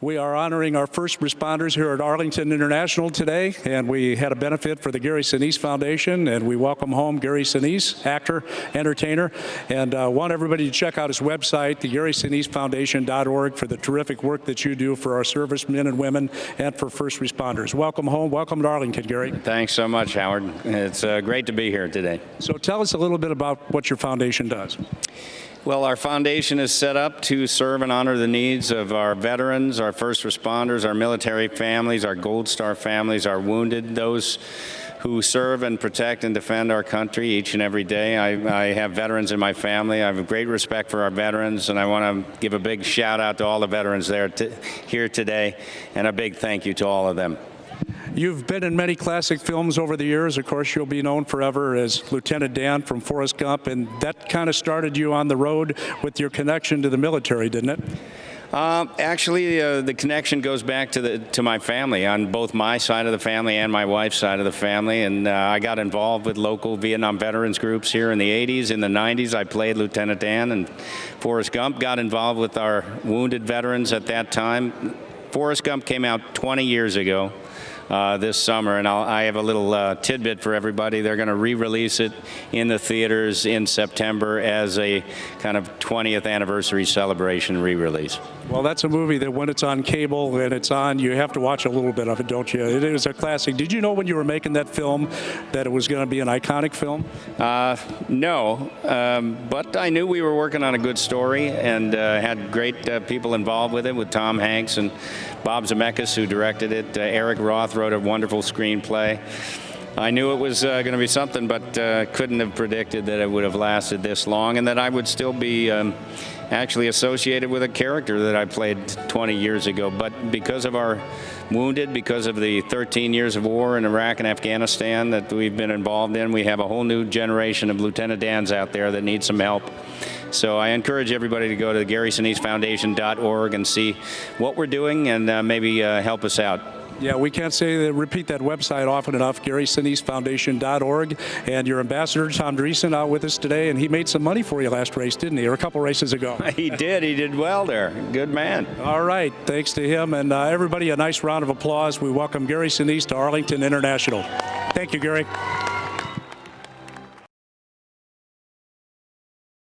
We are honoring our first responders here at Arlington International today, and we had a benefit for the Gary Sinise Foundation, and we welcome home Gary Sinise, actor, entertainer, and want everybody to check out his website, thegarySiniseFoundation.org, for the terrific work that you do for our servicemen and women and for first responders. Welcome home. Welcome to Arlington, Gary. Thanks so much, Howard. It's great to be here today. So tell us a little bit about what your foundation does. Well, our foundation is set up to serve and honor the needs of our veterans, our first responders, our military families, our Gold Star families, our wounded, those who serve and protect and defend our country each and every day. I have veterans in my family. I have a great respect for our veterans, and I want to give a big shout out to all the veterans here today, and a big thank you to all of them. You've been in many classic films over the years. Of course, you'll be known forever as Lieutenant Dan from Forrest Gump, and that kind of started you on the road with your connection to the military, didn't it? Actually, the connection goes back to my family, on both my side of the family and my wife's side of the family. And I got involved with local Vietnam veterans groups here in the 80s. In the 90s, I played Lieutenant Dan, and Forrest Gump got involved with our wounded veterans at that time. Forrest Gump came out 20 years ago. This summer, and I have a little tidbit for everybody. They're going to re-release it in the theaters in September as a kind of 20th anniversary celebration re-release. Well, that's a movie that when it's on cable and it's on, you have to watch a little bit of it, don't you? It is a classic. Did you know when you were making that film that it was going to be an iconic film? No, but I knew we were working on a good story, and had great people involved with it, with Tom Hanks and Bob Zemeckis, who directed it. Eric Roth wrote a wonderful screenplay. I knew it was going to be something, but couldn't have predicted that it would have lasted this long, and that I would still be actually associated with a character that I played 20 years ago. But because of our wounded, because of the 13 years of war in Iraq and Afghanistan that we've been involved in, we have a whole new generation of Lieutenant Dans out there that need some help. So I encourage everybody to go to thegarySiniseFoundation.org and see what we're doing, and maybe help us out. Yeah, we can't repeat that website often enough, GarySiniseFoundation.org. And your ambassador, Tom Dreesen, out with us today, and he made some money for you last race, didn't he? Or a couple races ago. He did. He did well there. Good man. All right. Thanks to him. And everybody, a nice round of applause. We welcome Gary Sinise to Arlington International. Thank you, Gary.